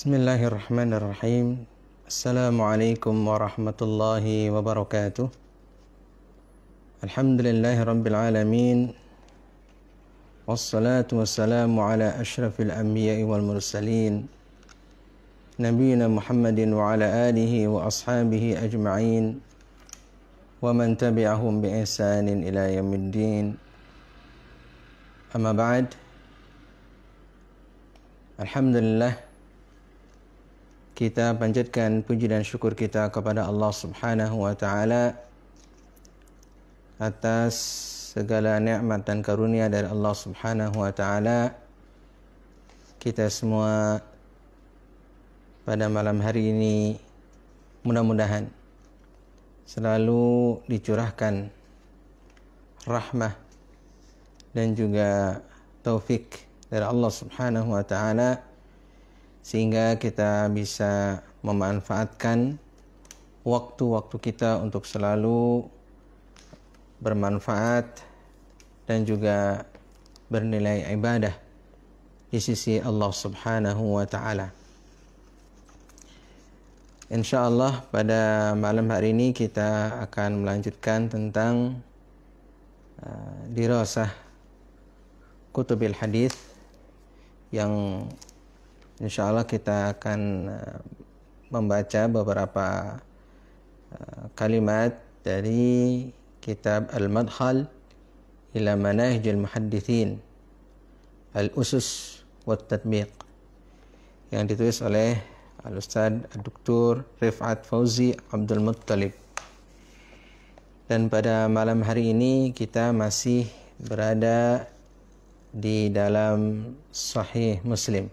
Bismillahirrahmanirrahim. Assalamualaikum warahmatullahi wabarakatuh. Alhamdulillahi rabbil alamin. Wassalatu wassalamu ala ashrafil anbiya'i wal mursalin, Nabiyyina Muhammadin wa ala alihi wa ashabihi ajma'in, wa man tabi'ahum bi ihsanin ila yaumiddin. Amma ba'd. Alhamdulillah, kita panjatkan puji dan syukur kita kepada Allah Subhanahu wa taala atas segala nikmat dan karunia dari Allah Subhanahu wa taala. Kita semua pada malam hari ini mudah-mudahan selalu dicurahkan rahmah dan juga taufik dari Allah Subhanahu wa taala, sehingga kita bisa memanfaatkan waktu-waktu kita untuk selalu bermanfaat dan juga bernilai ibadah di sisi Allah Subhanahu wa taala. Insyaallah pada malam hari ini kita akan melanjutkan tentang dirasah kutubil hadis, yang insyaallah kita akan membaca beberapa kalimat dari kitab Al-Madkhal ila Manahijil Muhaddithin Al-Usus wa Tatbiq, yang ditulis oleh Al-Ustaz Dr. Rif'at Fauzi Abdul Muttalib. Dan pada malam hari ini kita masih berada di dalam Sahih Muslim.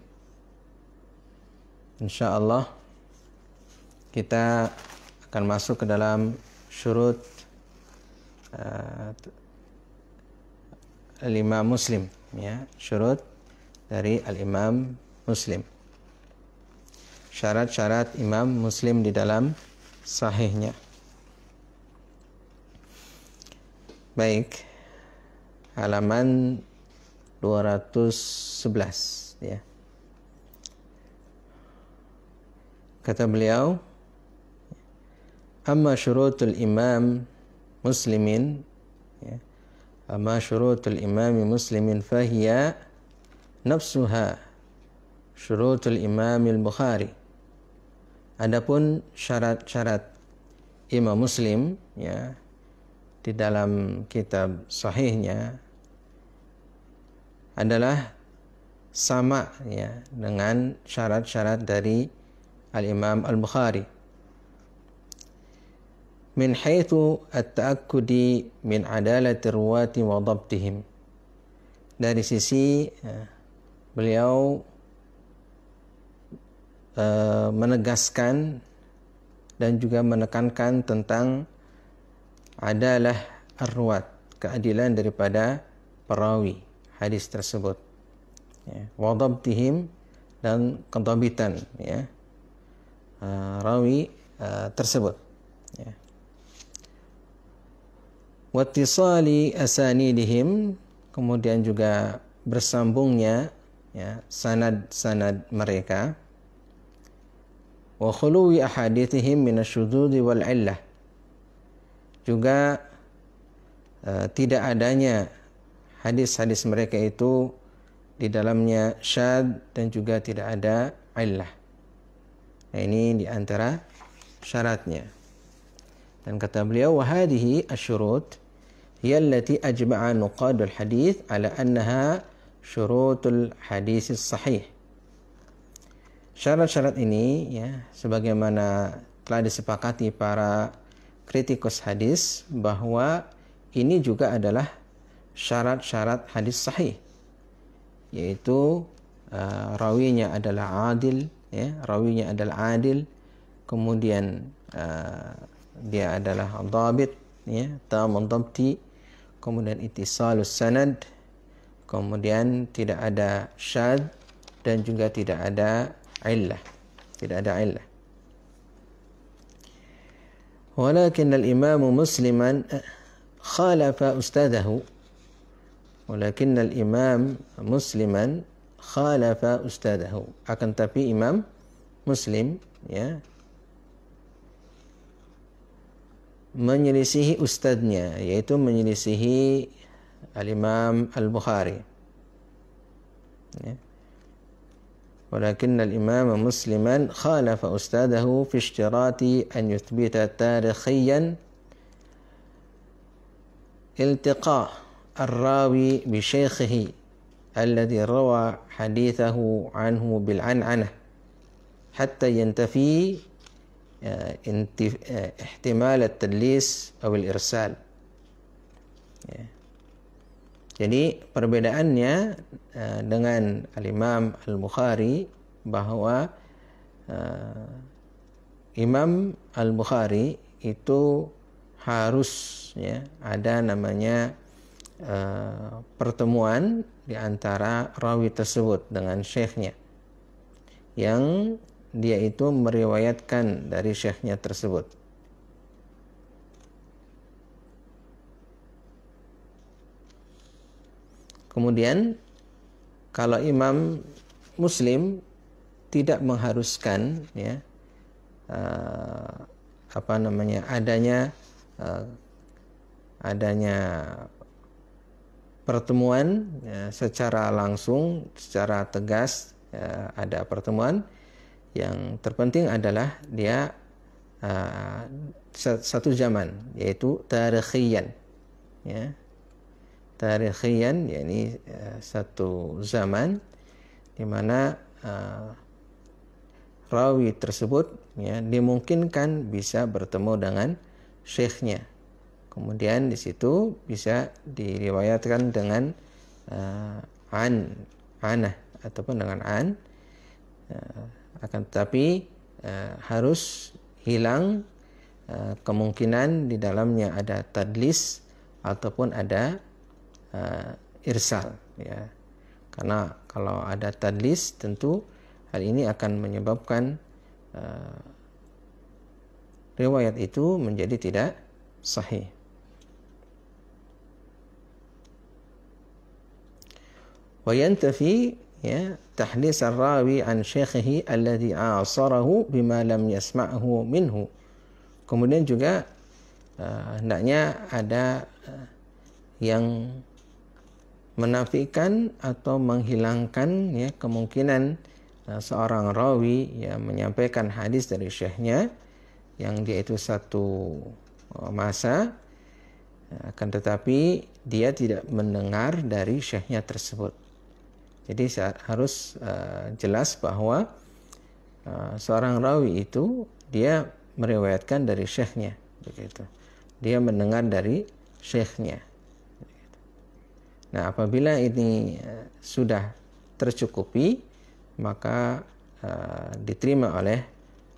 InsyaAllah kita akan masuk ke dalam syurut al-Imam Muslim, ya, syurut dari al-Imam Muslim, syarat-syarat Imam Muslim di dalam sahihnya. Baik, halaman 211, ya. Kata beliau, amma syurutul imam muslimin, ya, amma syurutul imami muslimin fahiya nafsuha syurutul imamil Bukhari. Adapun syarat-syarat Imam Muslim, ya, di dalam kitab sahihnya adalah sama, ya, dengan syarat-syarat dari Al-Imam Al-Bukhari. Min haitsu at-ta'akkudi min adalati ruwati wa dhabtihim. Dari sisi beliau menegaskan dan juga menekankan tentang adalah ar-ruwat, keadilan daripada perawi hadis tersebut, ya, wa dhabtihim, dan kedhabitan, ya, rawi tersebut, ya. Wattisali asanidihim, kemudian juga bersambungnya, ya, sanad-sanad mereka. Wa khuluwi ahaditsihim minasyudzudzi wal illah, juga tidak adanya hadis-hadis mereka itu di dalamnya syadz dan juga tidak ada illah. Nah, ini di antara syaratnya. Dan kata beliau, wa hadhihi asyurut hiya allati ajma'a nuqadul hadis ala annaha syurutul hadis sahih. Syarat-syarat ini, ya, sebagaimana telah disepakati para kritikus hadis bahwa ini juga adalah syarat-syarat hadis sahih, yaitu rawinya adalah adil, ya, rawinya adalah adil, kemudian dia adalah dhabit, ya, tamun dhabti, kemudian ittisalus sanad, kemudian tidak ada syadz dan juga tidak ada illah, tidak ada illah. Walakin al-imam musliman khalafa ustadahu, walakin al-imam musliman khalafa ustadahu, akan tapi Imam Muslim ya menyelisihi ustadznya, yaitu menyelisihi Al-Imam Al-Bukhari. Ya. Walakin al-Imam Musliman khalafa ustadahu fi ishtirati an yuthbita tarikhiyan iltiqa ar-rawi bi shaykhihi alladhi rawa hadithahu anhu bil an'anah hatta yantafi ihtimal at-tadlis atau al-irsal. Ya. Jadi perbedaannya dengan Al-Imam Al-Bukhari bahwa Imam Al-Bukhari itu harus ya ada namanya pertemuan di antara rawi tersebut dengan syekhnya yang dia itu meriwayatkan dari syekhnya tersebut. Kemudian kalau Imam Muslim tidak mengharuskan ya adanya pertemuan ya, secara langsung, secara tegas ya, ada pertemuan. Yang terpenting adalah dia satu zaman, yaitu tarikhiyan ya. Tarikhiyan yakni satu zaman di mana rawi tersebut ya dimungkinkan bisa bertemu dengan syekhnya. Kemudian di situ bisa diriwayatkan dengan anah ataupun dengan akan tetapi harus hilang kemungkinan di dalamnya ada tadlis ataupun ada irsal ya. Karena kalau ada tadlis tentu hal ini akan menyebabkan riwayat itu menjadi tidak sahih. Wa yantafi ya tahdits ar-rawi an syaikhihi alladhi a'asarahu bima lam yasma'hu minhu. Kemudian juga hendaknya ada yang menafikan atau menghilangkan ya kemungkinan seorang rawi yang menyampaikan hadis dari syekhnya yang dia itu satu masa akan tetapi dia tidak mendengar dari syekhnya tersebut. Jadi harus jelas bahwa seorang rawi itu dia meriwayatkan dari syekhnya begitu. Dia mendengar dari syekhnya. Nah, apabila ini sudah tercukupi, maka diterima oleh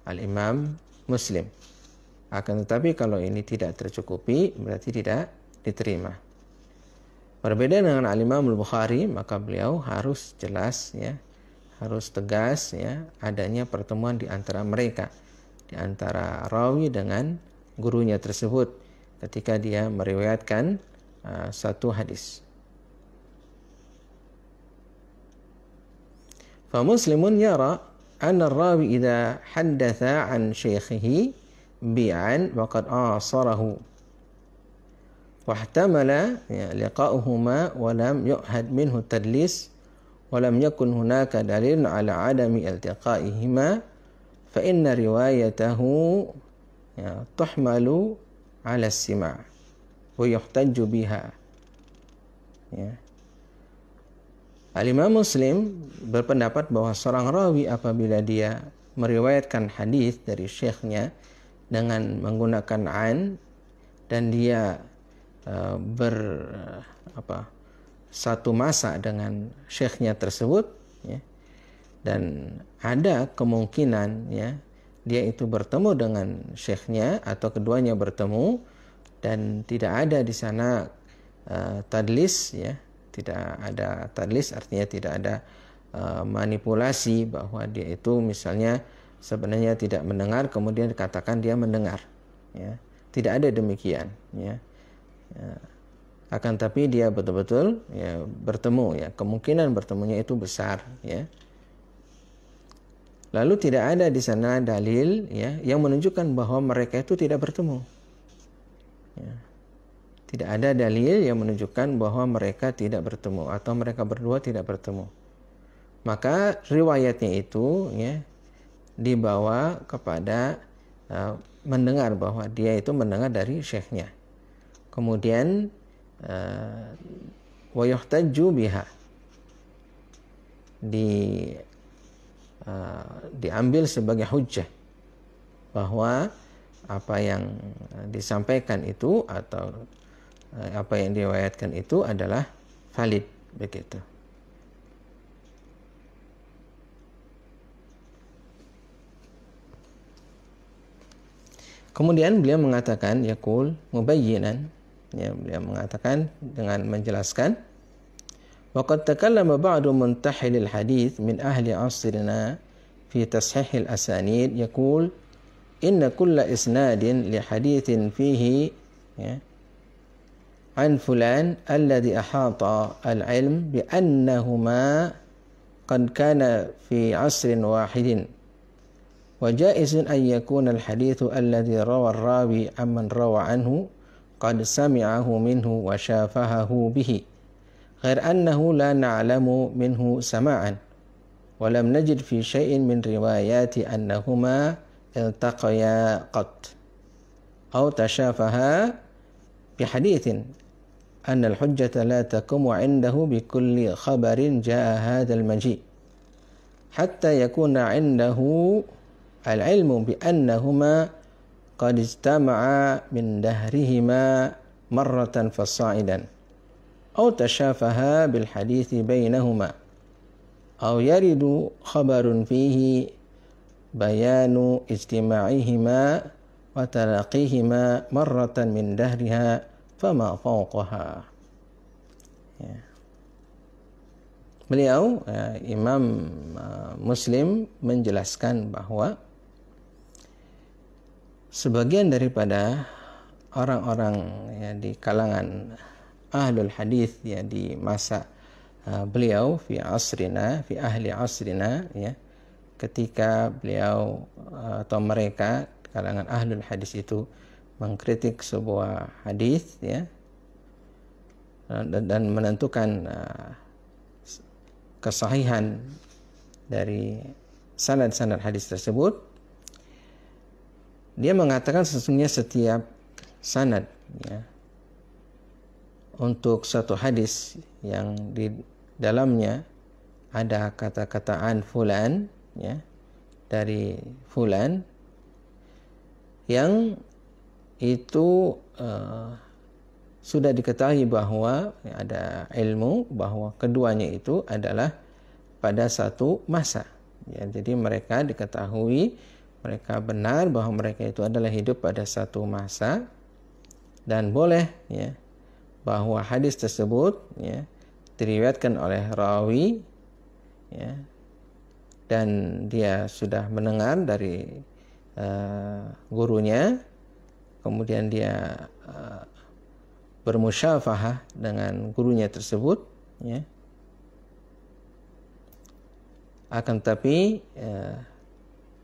Al-Imam Muslim. Akan tetapi kalau ini tidak tercukupi, berarti tidak diterima. Berbeda dengan Al-Imam Al-Bukhari, maka beliau harus jelas ya, harus tegas ya, adanya pertemuan di antara mereka, di antara rawi dengan gurunya tersebut ketika dia meriwayatkan satu hadis. فمسلم يرى أن الراوي إذا حدث عن شيخه بيعا وقد عاصره واحتمل لقاؤهما ولم يؤهد منه التدليس ولم يكن هناك دليل على عدم التقائهما فإن روايته تحمل على السماع ويحتج بها. Al-Imam Muslim berpendapat bahwa seorang rawi apabila dia meriwayatkan hadis dari syekhnya dengan menggunakan an dan dia satu masa dengan syekhnya tersebut ya, dan ada kemungkinan ya dia itu bertemu dengan syekhnya atau keduanya bertemu dan tidak ada di sana tadlis ya. Tidak ada tadlis artinya tidak ada manipulasi bahwa dia itu misalnya sebenarnya tidak mendengar kemudian dikatakan dia mendengar ya. Tidak ada demikian ya. Akan tapi dia betul-betul ya bertemu ya, kemungkinan bertemunya itu besar ya. Lalu tidak ada di sana dalil ya yang menunjukkan bahwa mereka itu tidak bertemu. Ya. Tidak ada dalil yang menunjukkan bahwa mereka tidak bertemu atau mereka berdua tidak bertemu. Maka riwayatnya itu ya dibawa kepada mendengar bahwa dia itu mendengar dari syekhnya. Kemudian wa yuhtaju biha, diambil sebagai hujjah bahwa apa yang disampaikan itu atau apa yang diriwayatkan itu adalah valid, begitu. Kemudian beliau mengatakan yaqul mubayyinan, ya, beliau mengatakan dengan menjelaskan waqad takallama ba'du muntahilil hadith min ahli asrina fi tashihil asanid yaqul inna kulla isnadin li hadithin fihi ya an fulan alladhi ahata al-ilm bi annahuma qad kana fi asrin wahidin wa jaizun an yakuna al-hadithu alladhi rawa ar-rawi amman rawa anhu qad sami'ahu minhu wa syafahahu bihi ghair annahu la na'lamu minhu sama'an wa lam najid fi syai'in min riwayati annahuma iltaqaya qat aw tashafaha bi hadithin anna al-hujjata la taqumu 'indahu bi kulli khabarin jaa hadha al-maji' hatta yakuna 'indahu al-ilmu bi annahuma qad ijtama'a min dahrihima marratan fasa'idan aw tashafaha bil hadithi bainahuma aw yaridu khabarun fihi bayanu ijtima'ihima wa talaqihima marratan min dahriha fama fawqaha. Ya. Beliau Imam Muslim menjelaskan bahwa sebagian daripada orang-orang ya, di kalangan ahlul hadis ya di masa beliau fi ahli asrina ya ketika beliau atau mereka kalangan ahlul hadis itu mengkritik sebuah hadis ya dan menentukan kesahihan dari sanad-sanad hadis tersebut. Dia mengatakan sesungguhnya setiap sanad ya, untuk satu hadis yang di dalamnya ada kata-kataan fulan ya, dari fulan yang itu sudah diketahui bahwa ada ilmu bahwa keduanya itu adalah pada satu masa ya, jadi mereka diketahui mereka benar bahwa mereka itu adalah hidup pada satu masa dan boleh ya bahwa hadis tersebut ya diriwayatkan oleh rawi ya dan dia sudah mendengar dari gurunya, kemudian dia bermusyafahah dengan gurunya tersebut ya. Akan tapi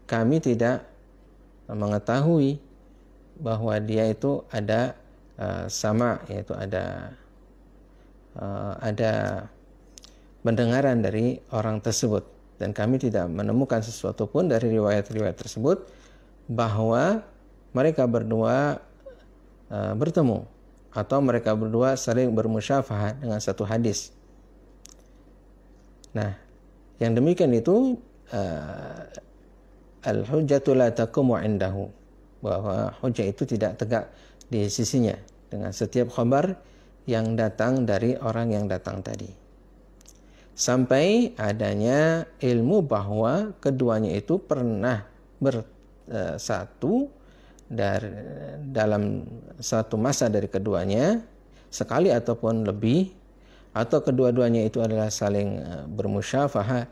kami tidak mengetahui bahwa dia itu ada sama, yaitu ada pendengaran dari orang tersebut, dan kami tidak menemukan sesuatu pun dari riwayat-riwayat tersebut bahwa mereka berdua bertemu atau mereka berdua saling bermusyafahah dengan satu hadis. Nah, yang demikian itu al-hujjatu la taqumu 'indahu, bahwa hujjah itu tidak tegak di sisinya dengan setiap khabar yang datang dari orang yang datang tadi, sampai adanya ilmu bahwa keduanya itu pernah bersatu dalam satu masa dari keduanya sekali ataupun lebih, atau kedua-duanya itu adalah saling bermusyafahah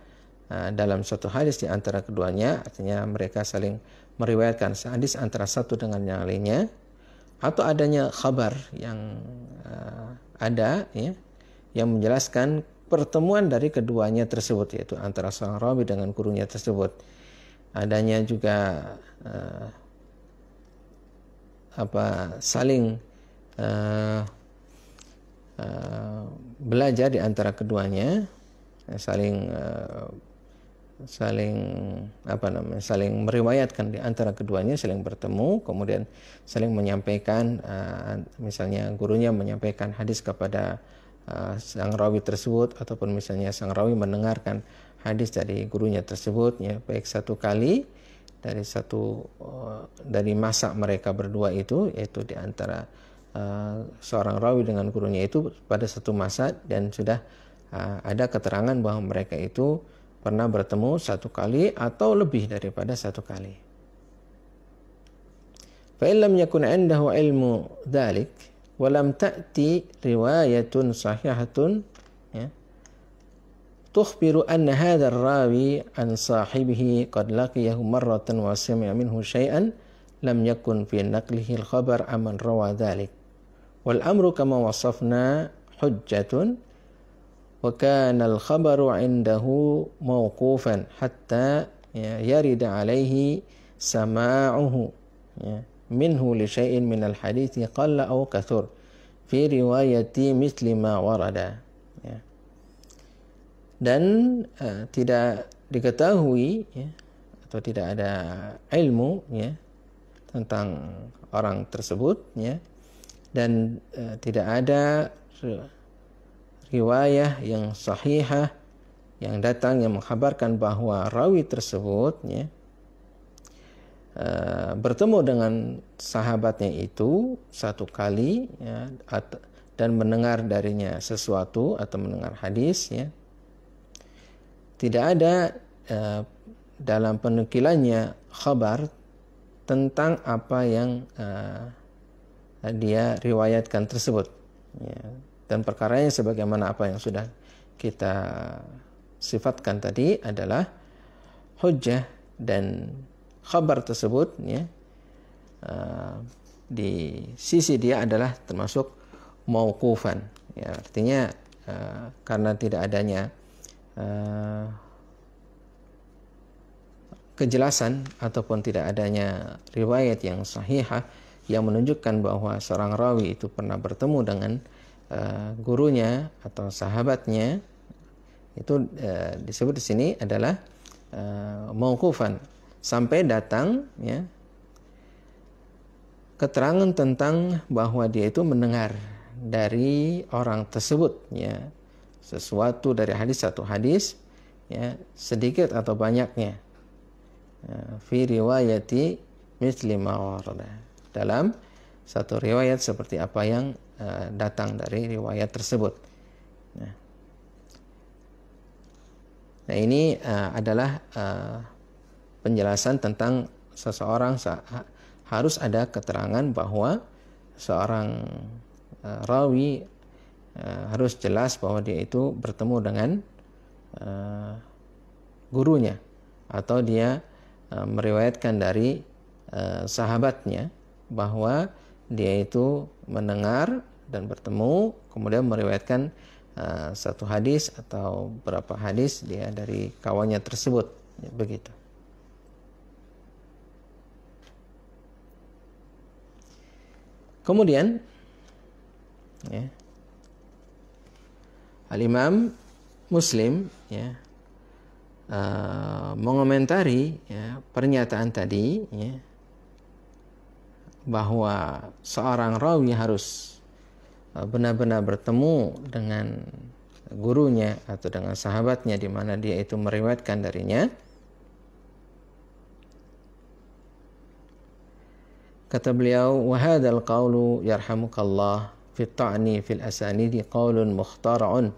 dalam suatu hadis di antara keduanya, artinya mereka saling meriwayatkan hadis antara satu dengan yang lainnya, atau adanya khabar yang ada ya yang menjelaskan pertemuan dari keduanya tersebut, yaitu antara seorang rawi dengan gurunya tersebut. adanya juga saling belajar di antara keduanya, saling meriwayatkan di antara keduanya, saling bertemu, kemudian saling menyampaikan, misalnya gurunya menyampaikan hadis kepada sang rawi tersebut, ataupun misalnya sang rawi mendengarkan hadis dari gurunya tersebut, ya, baik satu kali dari masa mereka berdua itu, yaitu di antara seorang rawi dengan gurunya itu pada satu masa, dan sudah ada keterangan bahwa mereka itu pernah bertemu satu kali atau lebih daripada satu kali. Fa illam yakun 'indahu ilmu dzalik wa lam ta'ti riwayatun sahihatun, ya, tukhbiru anna hadha ar-rawi an sahibihi qad laqiyahu marratan wa sami'a minhu syai'an lam yakun fi naqlihi al-khabar amman rawa dzalik wal amru kama wasafna hujjatun wa kana al-khabaru 'indahu mawqufan hatta yarida 'alaihi sama'uhu, ya, minhu li syai'in min al-hadithi qalla aw kathur fi riwayati mithli ma warada, ya. Dan tidak diketahui, ya, atau tidak ada ilmu, ya, tentang orang tersebut, ya, dan tidak ada riwayah yang sahihah yang datang yang mengkhabarkan bahwa rawi tersebut, ya, bertemu dengan sahabatnya itu satu kali, ya, dan mendengar darinya sesuatu atau mendengar hadis, ya. Tidak ada dalam penukilannya khabar tentang apa yang dia riwayatkan tersebut, ya. Dan perkaranya sebagaimana apa yang sudah kita sifatkan tadi adalah hujjah, dan khabar tersebut, ya, di sisi dia adalah termasuk mauqufan, ya, artinya karena tidak adanya kejelasan ataupun tidak adanya riwayat yang sahihah yang menunjukkan bahwa seorang rawi itu pernah bertemu dengan gurunya atau sahabatnya, itu disebut di sini adalah mauqufan, sampai datang, ya, keterangan tentang bahwa dia itu mendengar dari orang tersebut, ya, sesuatu dari hadis, satu hadis, ya, sedikit atau banyaknya, fi riwayati mithli ma warada, dalam satu riwayat seperti apa yang datang dari riwayat tersebut. Nah, ini adalah penjelasan tentang seseorang harus ada keterangan bahwa seorang rawi harus jelas bahwa dia itu bertemu dengan gurunya, atau dia meriwayatkan dari sahabatnya bahwa dia itu mendengar dan bertemu, kemudian meriwayatkan satu hadis atau beberapa hadis dia dari kawannya tersebut, ya, begitu. Kemudian, ya, Al-Imam Muslim, ya, mengomentari, ya, pernyataan tadi, ya, bahwa seorang rawi harus benar-benar bertemu dengan gurunya atau dengan sahabatnya di mana dia itu meriwayatkan darinya. Kata beliau, wa hadzal qawlu yarhamukallah fi at-ta'ni fil asanidi qawlun mukhtara'un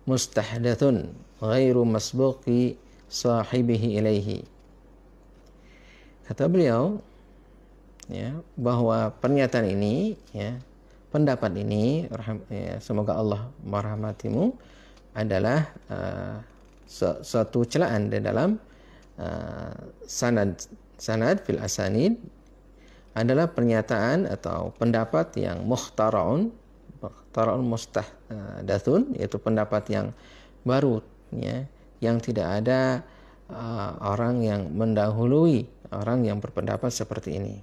mustahdathun ghairu masbuqi sahibihi ilaihi. Kata beliau, ya, bahwa pernyataan ini, ya, pendapat ini, ya, semoga Allah merahmatimu, adalah suatu celaan di dalam sanad fil asanid, adalah pernyataan atau pendapat yang mukhtara'un mustahdathun, yaitu pendapat yang baru, ya, yang tidak ada orang yang mendahului orang yang berpendapat seperti ini.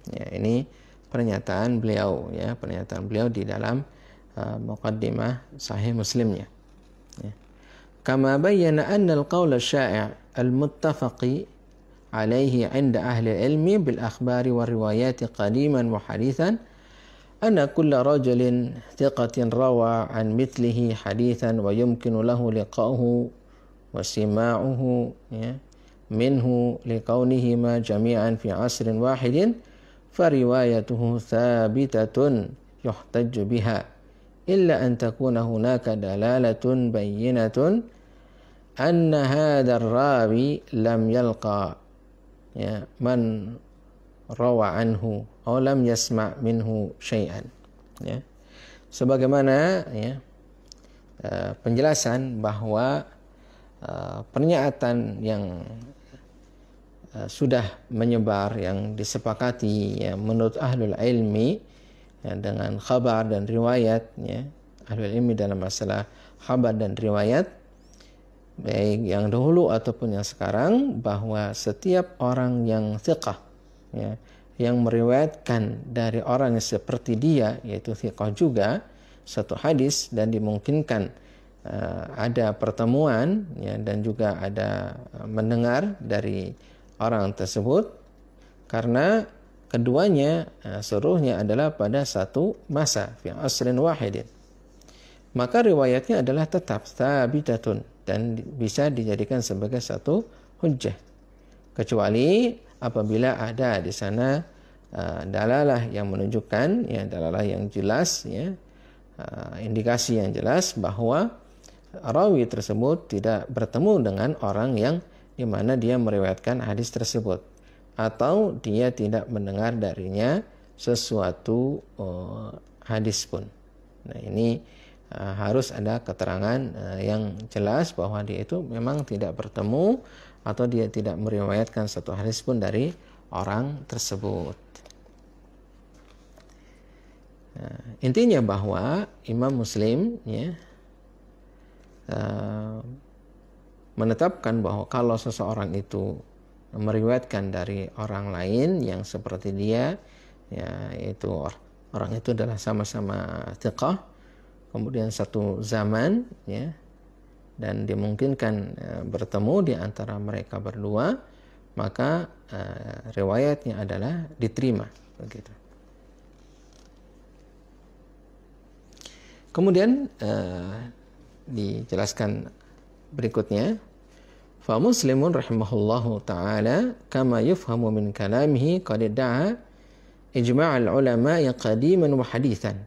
Ya, ini pernyataan beliau, ya, pernyataan beliau di dalam muqaddimah Sahih Muslimnya. Ya. Kama bayyana anna al-qawl asy-syai' al-muttafaqi alaihi 'inda ahli al-ilmi bil akhbari wa riwayat qadiman wa hadithan anna kulla rajulin thiqatin rawa an mithlihi hadithan wa yumkinu lahu liqa'uhu wa sima'uhu, ya, minhu liqaunihima jami'an fi 'asrin wahidin fariwayatuhu thabitatun yuhtajju biha illa an takuna hunaka dalalatun bayyinatun anna hadzal rawi lam yalqa, ya, man rawa anhu aw lam yasma' minhu syai'an. Ya, sebagaimana, ya, penjelasan bahwa pernyataan yang sudah menyebar, yang disepakati, ya, menurut ahlul ilmi, ya, dengan khabar dan riwayat, ya, ahlul ilmi dalam masalah khabar dan riwayat, baik yang dahulu ataupun yang sekarang, bahwa setiap orang yang thiqah, ya, yang meriwayatkan dari orang yang seperti dia, yaitu thiqah juga, satu hadis, dan dimungkinkan ada pertemuan, ya, dan juga ada mendengar dari orang tersebut, karena keduanya seluruhnya adalah pada satu masa, fi asrin wahidin, maka riwayatnya adalah tetap thabitatun dan bisa dijadikan sebagai satu hujjah, kecuali apabila ada di sana dalalah yang menunjukkan, ya, dalalah yang jelas, ya, indikasi yang jelas bahwa rawi tersebut tidak bertemu dengan orang yang di mana dia meriwayatkan hadis tersebut, atau dia tidak mendengar darinya sesuatu hadis pun. Nah, ini harus ada keterangan yang jelas bahwa dia itu memang tidak bertemu atau dia tidak meriwayatkan satu hadis pun dari orang tersebut. Nah, intinya bahwa Imam Muslim, ya, menetapkan bahwa kalau seseorang itu meriwayatkan dari orang lain yang seperti dia, ya, yaitu orang itu adalah sama-sama thiqah, kemudian satu zaman, ya, dan dimungkinkan bertemu di antara mereka berdua, maka riwayatnya adalah diterima, begitu. Kemudian dijelaskan berikutnya, fa muslimun rahimahullahu ta'ala kama yufhamu min kalamihi qad da'a ijma'al ulama'i qadiman wa hadithan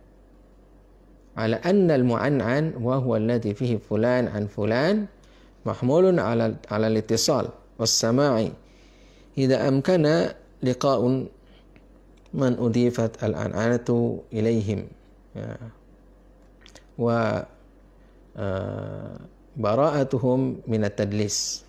ala anna al-mu'an'an wa huwa alladhi fihi fulan an fulan mahmulun ala al-ittisal was-sama'i idza amkana liqa'un man udifat al-an'anatu ilaihim, ya, wa bara'atuhum minat tadlis.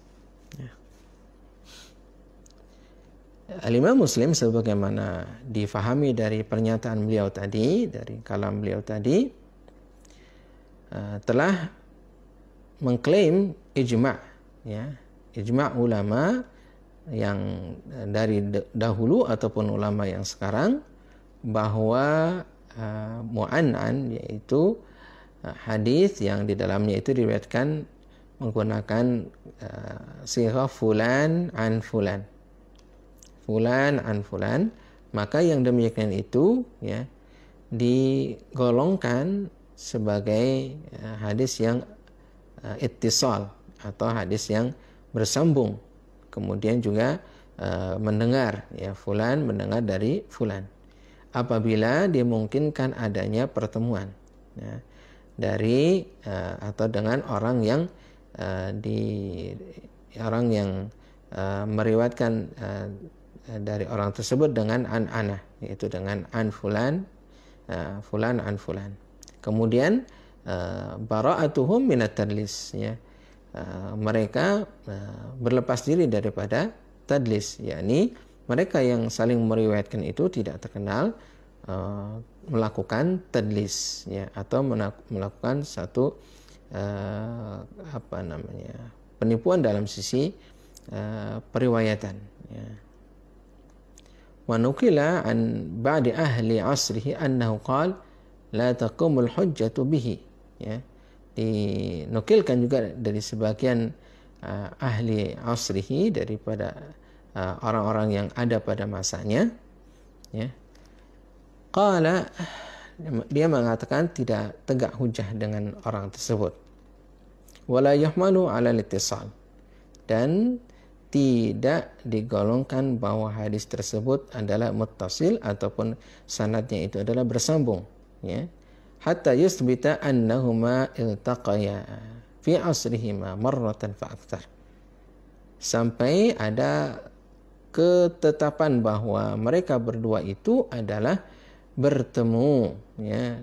Al-Imam Muslim, sebagaimana difahami dari pernyataan beliau tadi, dari kalam beliau tadi, telah mengklaim ijma', ya, ijma' ulama yang dari dahulu ataupun ulama yang sekarang, bahwa mu'an'an, yaitu hadis yang di dalamnya itu diriwayatkan menggunakan sighah fulan an fulan, fulan an fulan, maka yang demikian itu, ya, digolongkan sebagai hadis yang ittisal atau hadis yang bersambung, kemudian juga mendengar, ya, fulan mendengar dari fulan, apabila dimungkinkan adanya pertemuan, ya, dari atau dengan orang yang meriwayatkan dari orang tersebut dengan an-anah, yaitu dengan an fulan, fulan an fulan. Kemudian bara'atuhum minat tadlis, ya, mereka berlepas diri daripada tadlis, yakni mereka yang saling meriwayatkan itu tidak terkenal melakukan tadlis, ya, atau melakukan satu penipuan dalam sisi periwayatan. Ya. Wa nukila an ba'di ahli asrihi annahu qala la taqumul hujjatu bihi. Ya. Dinukilkan juga dari sebagian ahli asrihi, daripada orang-orang yang ada pada masanya. Ya. Qala, dia mengatakan tidak tegak hujah dengan orang tersebut. Wala yuhmalu ala al-ittisal, dan tidak digolongkan bahwa hadis tersebut adalah muttasil ataupun sanadnya itu adalah bersambung, ya. Hatta yusbita annahuma iltaqaya fi asrihima marratan fa aktsar, sampai ada ketetapan bahwa mereka berdua itu adalah bertemu, ya,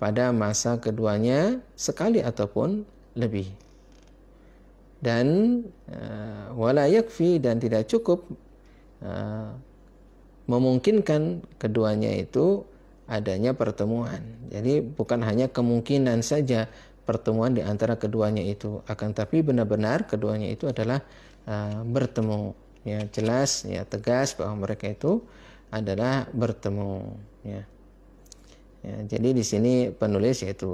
pada masa keduanya sekali ataupun lebih. Dan wala yakfi, dan tidak cukup memungkinkan keduanya itu adanya pertemuan. Jadi bukan hanya kemungkinan saja pertemuan di antara keduanya itu, akan tapi benar-benar keduanya itu adalah bertemu. Ya, jelas, ya, tegas bahwa mereka itu adalah bertemu. Ya. Ya, jadi di sini penulis yaitu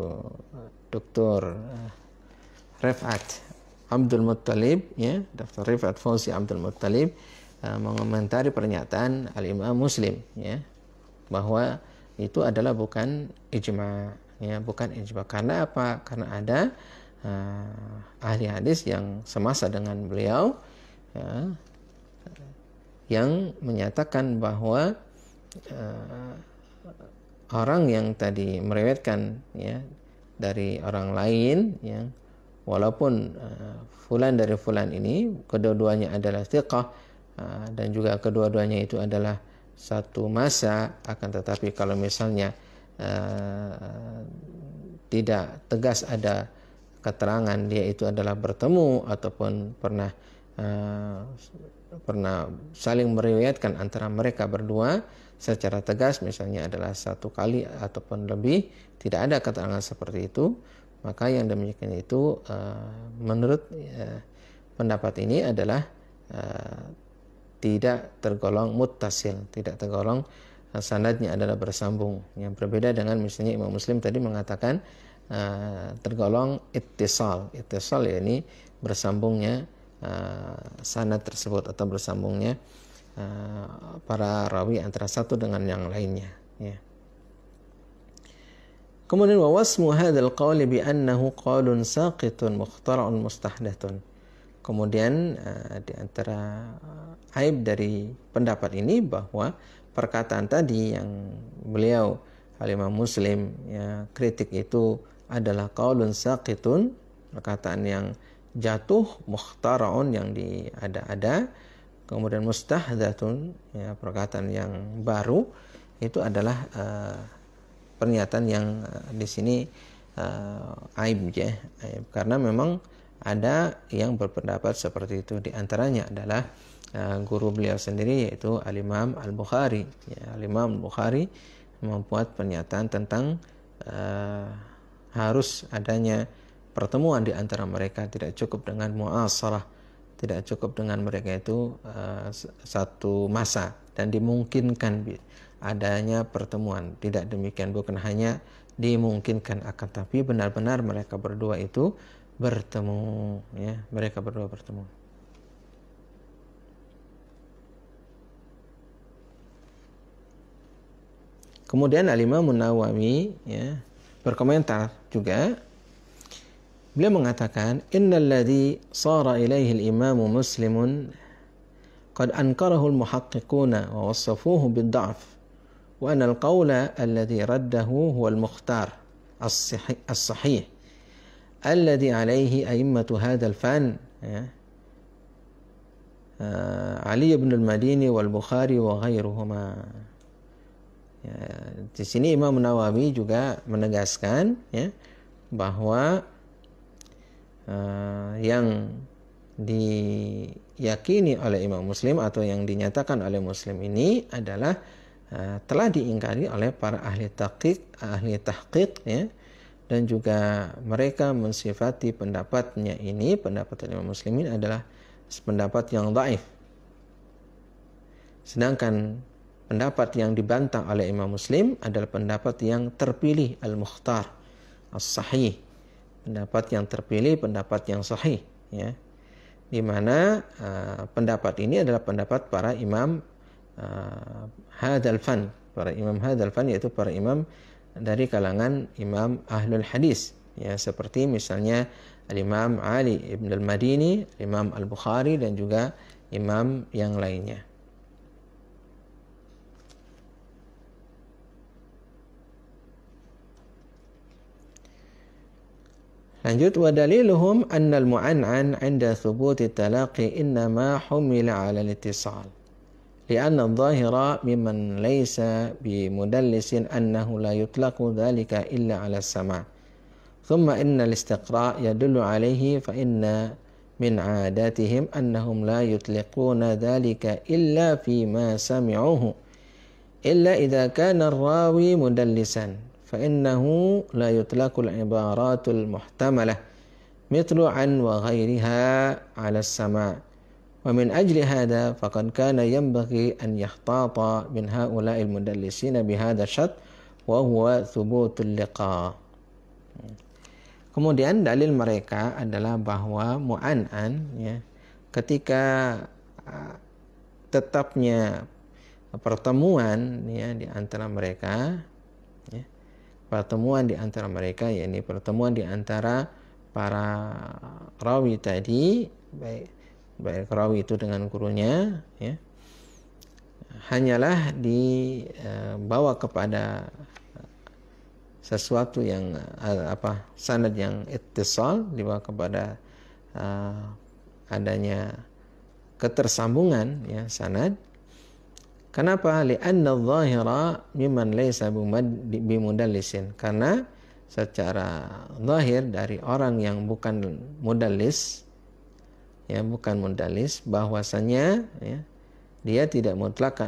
Dr. Rifat Abdul Muttalib, ya, Dr. Rifat Fauzi Abdul Muttalib mengomentari pernyataan Al-Imam Muslim, ya, bahwa itu adalah bukan ijma, ya, bukan ijma. Karena apa? Karena ada ahli hadis yang semasa dengan beliau, ya, yang menyatakan bahwa orang yang tadi meriwayatkan, ya, dari orang lain, ya, walaupun fulan dari fulan ini kedua-duanya adalah thiqah, dan juga kedua-duanya itu adalah satu masa, akan tetapi kalau misalnya tidak tegas ada keterangan dia itu adalah bertemu ataupun pernah saling meriwayatkan antara mereka berdua secara tegas, misalnya adalah satu kali ataupun lebih, tidak ada keterangan seperti itu, maka yang demikian itu menurut pendapat ini adalah tidak tergolong muttasil, tidak tergolong sanadnya adalah bersambung. Yang berbeda dengan misalnya Imam Muslim tadi mengatakan tergolong ittisal. Ittisal, ya, ini bersambungnya sanad tersebut atau bersambungnya para rawi antara satu dengan yang lainnya, ya. Kemudian wa wasmu hadzal qauli bi annahu qaulun saqitun mukhtara'un mustahdathun. Kemudian di antara aib dari pendapat ini bahwa perkataan tadi yang beliau Al-Imam Muslim, ya, kritik itu adalah qaulun saqitun, perkataan yang jatuh, mukhtara'un yang diada-ada, kemudian mustahdatsun, ya, perkataan yang baru, itu adalah pernyataan yang di sini aib, ya, aib. Karena memang ada yang berpendapat seperti itu. Di antaranya adalah guru beliau sendiri, yaitu Al-Imam Al-Bukhari. Ya, Al-Imam Al-Bukhari membuat pernyataan tentang harus adanya pertemuan di antara mereka, tidak cukup dengan mu'asarah, tidak cukup dengan mereka itu satu masa dan dimungkinkan adanya pertemuan. Tidak demikian, bukan hanya dimungkinkan, akan tapi benar-benar mereka berdua itu bertemu, ya, mereka berdua bertemu. Kemudian Al-Imam An-Nawawi, ya, berkomentar juga. Beliau mengatakan, innal ladzi sara ilaihi al-Imam Muslimun qad ankarahu al-muhaqqiquna wa wassafuhu bid-da'f wa anna al-qawla alladhi raddahu huwa al-mukhtar as-sahih alladhi alayhi a'immatu hadha al-fan, ya, Ali ibn al-Madini wal Bukhari wa ghairuhuma. Ya, di sini Imam Nawawi juga menegaskan, ya, bahwa yang diyakini oleh Imam Muslim atau yang dinyatakan oleh Muslim ini adalah telah diingkari oleh para ahli tahqiq, ya, dan juga mereka mensifati pendapatnya ini, pendapat Imam Muslimin adalah pendapat yang dhaif. Sedangkan pendapat yang dibantah oleh Imam Muslim adalah pendapat yang terpilih, al-mukhtar, as-sahih. Pendapat yang terpilih, pendapat yang sahih, ya. Di mana pendapat ini adalah pendapat para imam hadzal fan, para imam hadzal fan, yaitu para imam dari kalangan imam ahlul hadis, ya, seperti misalnya Al-Imam Ali Ibn al-Madini, Imam Al-Bukhari, dan juga imam yang lainnya. Lanjut, wa daliluhum anna al-mu'an'an 'inda thubuti talaqi innama humila 'ala al-ittisal li'anna adh-dhahira mimman laysa bimudallisin annahu la yutlaqu dhalika illa 'ala as-sama'. Thumma inna al-istiqra' yadullu 'alayhi fa inna min 'adatihim annahum la yutliquna dhalika illa fi ma sami'uhu illa idza kana ar-rawi mudallisan فإنه لا يطلق العبارات المحتملة مثل عن وغيرها على السماع ومن أجل هذا فقد كان ينبغي أن يحتاط من هؤلاء المدلسين بهذا الشرط وهو ثبوت اللقاء. Kemudian dalil mereka adalah bahwa mu'an'an, ya, ketika tetapnya pertemuan, ya, di antara mereka, ya, pertemuan di antara mereka, yakni pertemuan di antara para rawi tadi, baik rawi itu dengan gurunya, ya, hanyalah dibawa kepada sesuatu yang sanad yang ittisal, dibawa kepada adanya ketersambungan, ya, sanad. Kenapa? Li'anna adh-dhahira mimman laysa bimudallisin. Karena secara zahir dari orang yang bukan mudallis, ya, bukan mudallis, bahwasanya, ya, dia tidak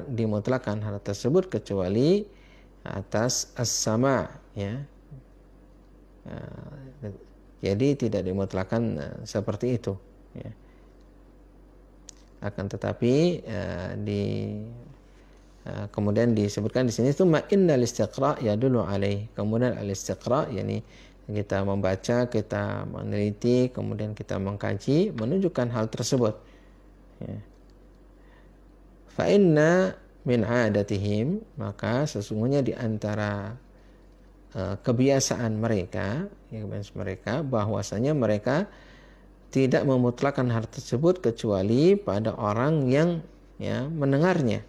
dimutlakan hal tersebut kecuali atas as-sama', ya. Jadi tidak dimutlakan seperti itu, ya. Akan tetapi kemudian disebutkan di sini tsumma innal istiqra' yadullu alaih. Kemudian al-istiqra', yakni kita membaca, kita meneliti, kemudian kita mengkaji, menunjukkan hal tersebut, ya. Fa inna min 'adatihim, maka sesungguhnya di antara kebiasaan mereka, ya, kebiasaan mereka, bahwasanya mereka tidak memutlakan hal tersebut kecuali pada orang yang, ya, mendengarnya,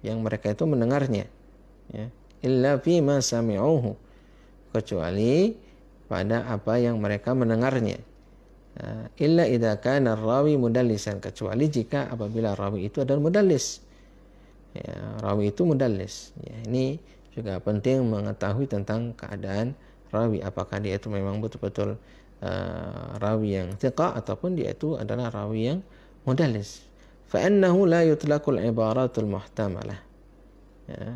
yang mereka itu mendengarnya, ya, illa fi ma sami'uhu, kecuali pada apa yang mereka mendengarnya, illa idza kana rawi mudallisan, kecuali jika apabila rawi itu adalah mudallis, ya, rawi itu mudallis, ya. Ini juga penting mengetahui tentang keadaan rawi, apakah dia itu memang betul-betul rawi yang thiqah ataupun dia itu adalah rawi yang mudallis. فَإِنَّهُ لَا يُطْلَقُ الْعِبَارَةُ الْمُحْتَمَلَةُ, ya,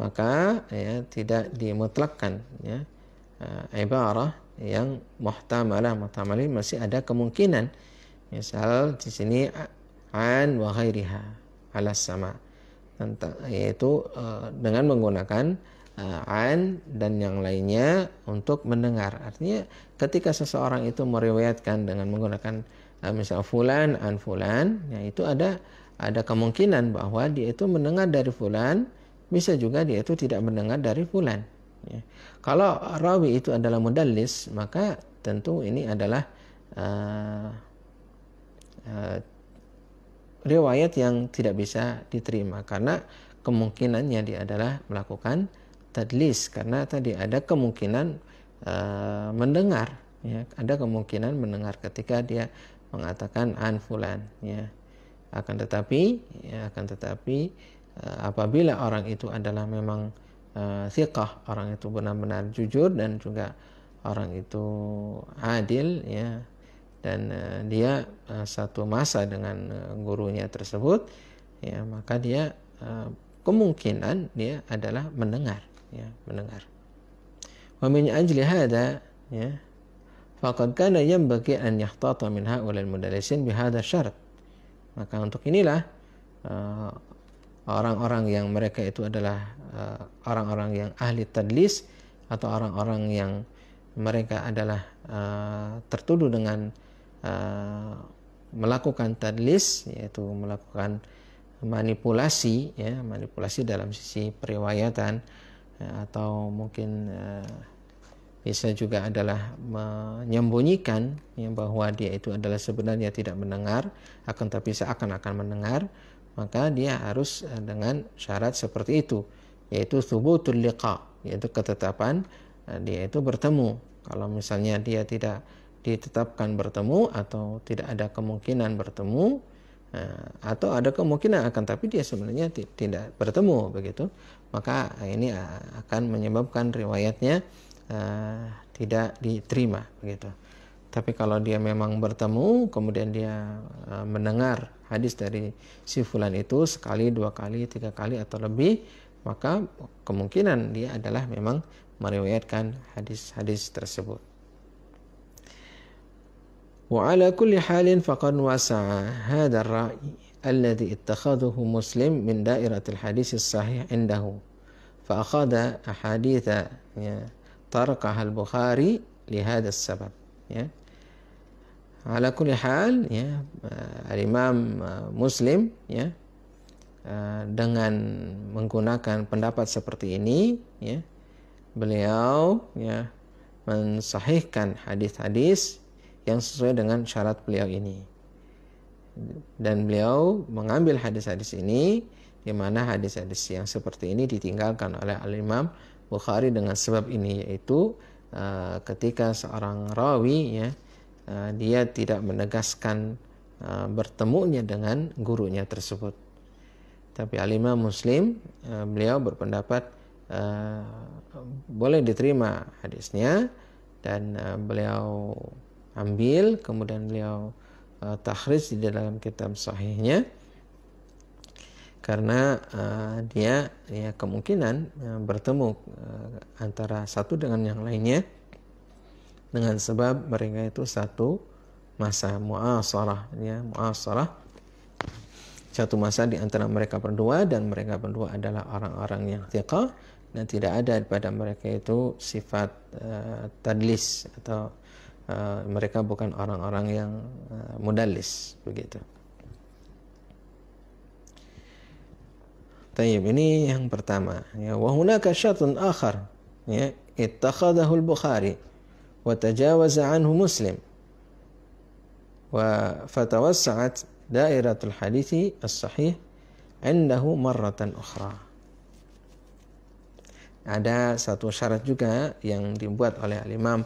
maka, ya, tidak dimutlakkan, ya, ibarah yang muhtamalah. Muhtamalah masih ada kemungkinan, misal di sini an wa ghairiha ala sama, yaitu dengan menggunakan an dan yang lainnya untuk mendengar. Artinya ketika seseorang itu meriwayatkan dengan menggunakan misal fulan an fulan, ya, itu ada kemungkinan bahwa dia itu mendengar dari fulan, bisa juga dia itu tidak mendengar dari fulan, ya. Kalau rawi itu adalah mudallis, maka tentu ini adalah riwayat yang tidak bisa diterima karena kemungkinannya dia adalah melakukan tadlis, karena tadi ada kemungkinan mendengar, ya, ada kemungkinan mendengar ketika dia mengatakan an fulan, ya. Akan tetapi apabila orang itu adalah memang thiqah, orang itu benar-benar jujur dan juga orang itu adil, ya, dan dia satu masa dengan gurunya tersebut, ya, maka dia kemungkinan dia adalah mendengar, ya, mendengar. Wa min ajli hadha ya faqad kana yanbaghi an yahtata min haula al-mudallisin bihadha syarat. Maka untuk inilah orang-orang yang mereka itu adalah orang-orang yang ahli tadlis atau orang-orang yang mereka adalah tertuduh dengan melakukan tadlis, yaitu melakukan manipulasi ya, manipulasi dalam sisi periwayatan atau mungkin bisa juga adalah menyembunyikan ya, bahwa dia itu adalah sebenarnya tidak mendengar, akan tapi seakan-akan mendengar, maka dia harus dengan syarat seperti itu, yaitu thubutul liqa, yaitu ketetapan dia itu bertemu. Kalau misalnya dia tidak ditetapkan bertemu atau tidak ada kemungkinan bertemu, atau ada kemungkinan akan tapi dia sebenarnya tidak bertemu begitu, maka ini akan menyebabkan riwayatnya tidak diterima begitu. Tapi kalau dia memang bertemu, kemudian dia mendengar hadis dari si fulan itu sekali, 2 kali, 3 kali atau lebih, maka kemungkinan dia adalah memang meriwayatkan hadis-hadis tersebut. Wa ala kulli halin faqad wasa'a hadha ar-ra'i alladhi ittakhadhahu Muslim min dairatil hadis as-sahih indahu fa akhadha ahaditha ya tarakaha al-Bukhari li hadha as-sabab ya. Ala kulli hal ya, al-Imam Muslim ya dengan menggunakan pendapat seperti ini ya, beliau ya mensahihkan hadis-hadis yang sesuai dengan syarat beliau ini, dan beliau mengambil hadis-hadis ini di mana hadis-hadis yang seperti ini ditinggalkan oleh al-Imam Bukhari dengan sebab ini, yaitu ketika seorang rawi ya dia tidak menegaskan bertemunya dengan gurunya tersebut. Tapi al-Imam Muslim beliau berpendapat boleh diterima hadisnya, dan beliau ambil, kemudian beliau takhrij di dalam kitab sahihnya, karena dia ya kemungkinan bertemu antara satu dengan yang lainnya dengan sebab mereka itu satu masa mu'asarah ya, mu'asarah, satu masa di antara mereka berdua, dan mereka berdua adalah orang-orang yang thiqah dan tidak ada pada mereka itu sifat tadlis atau mereka bukan orang-orang yang mudallis begitu. Tayyib, ini yang pertama ya. Wa hunaka syartun akhar ya ittakhadahu al-Bukhari wa tajawaza anhu Muslim wa fatawassa'at dairatul hadithi as-sahih indahu marratan ukhra. Ada satu syarat juga yang dibuat oleh al-Imam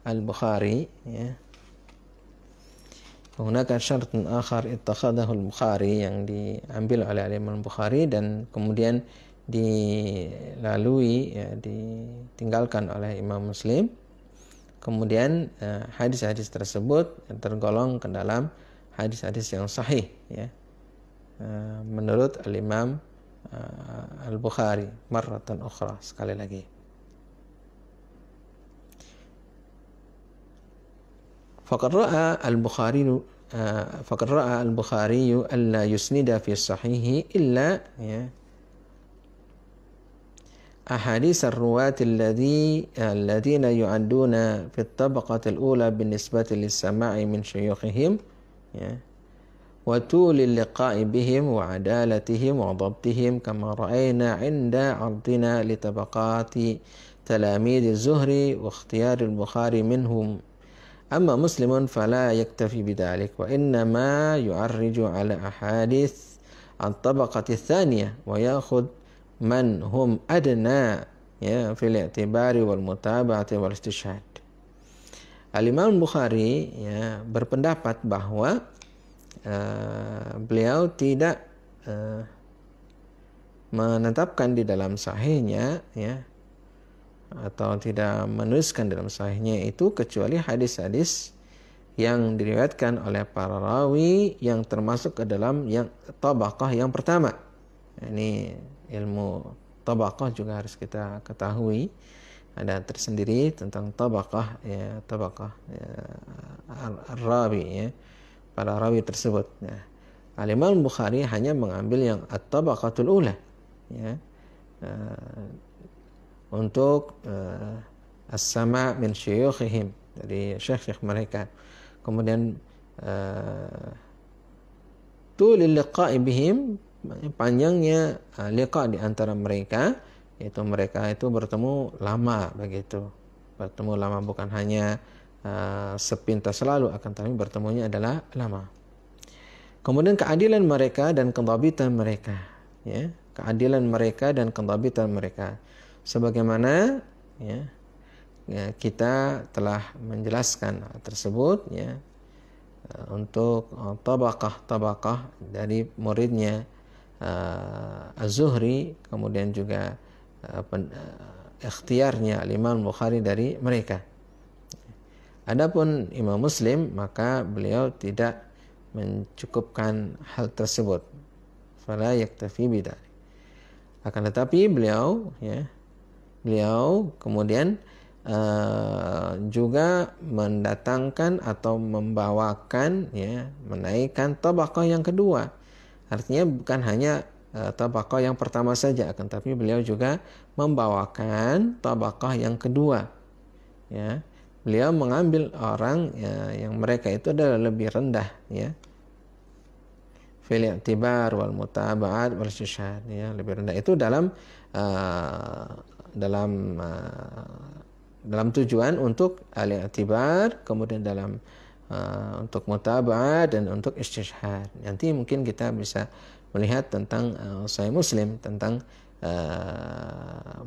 Al-Bukhari ya. Hunaka syartun akhar ittakhadahu al-Bukhari, yang diambil oleh Imam Al-Bukhari dan kemudian dilalui ya, ditinggalkan oleh Imam Muslim. Kemudian hadis-hadis tersebut tergolong ke dalam hadis-hadis yang sahih ya. Menurut Al-Imam Al-Bukhari marratan ukhra, sekali lagi. Faqad ra'a al-Bukhari alla yusnida fi sahihi illa ya ahadits ar-ruwat alladhina yu'adduna fi at-tabaqati al-ula binisbati lis-sama'i min shuyukhihim ya wa tul al-liqa'i bihim wa adalatihim wa dhabtihim kama ra'ayna 'inda 'ardina li tabaqati talamid az-Zuhri wa ikhtiyar al-Bukhari minhum. Amma Muslimun fala yaktafi bidzalik wa innama yu'arriju ala ahadits at-tabaqati ats-tsaniyah wa ya'khudh man hum adna ya fil i'tibari wal mutaba'ati wal istishhad. Al-Imam Bukhari ya berpendapat bahwa beliau tidak menetapkan di dalam sahihnya ya, atau tidak menuliskan dalam sahihnya itu kecuali hadis-hadis yang diriwayatkan oleh para rawi yang termasuk ke dalam yang tabaqah yang pertama. Ini ilmu tabaqah juga harus kita ketahui ada tersendiri tentang tabaqah rawi ya, para rawi tersebut. Nah, Al-Imam Bukhari hanya mengambil yang at-tabaqatul ula ya, untuk as-sama' min syuyukhihim, dari syekh-syekh mereka. Kemudian tulil liqa'i bihim, panjangnya liqa di antara mereka, yaitu mereka itu bertemu lama begitu. Bertemu lama bukan hanya sepintas lalu, akan tapi bertemunya adalah lama. Kemudian keadilan mereka dan kendhabitan mereka ya, keadilan mereka dan kendhabitan mereka. Sebagaimana ya, kita telah menjelaskan tersebut ya, untuk tabaqah dari muridnya Az-Zuhri, kemudian juga ikhtiarnya Imam Bukhari dari mereka. Adapun Imam Muslim, maka beliau tidak mencukupkan hal tersebut. Fala yaktafi bidzalik. Akan tetapi beliau kemudian juga mendatangkan atau membawakan ya, menaikkan tabaqah yang kedua. Artinya bukan hanya tabaqah yang pertama saja, akan tapi beliau juga membawakan tabaqah yang kedua ya. Beliau mengambil orang ya, yang mereka itu adalah lebih rendah ya, fil i'tibar wal mutaba'at wal istishhad ya, lebih rendah itu dalam tujuan untuk al-i'tibar, kemudian dalam untuk mutaba'ah dan untuk istishhad. Nanti mungkin kita bisa melihat tentang Sahih Muslim, tentang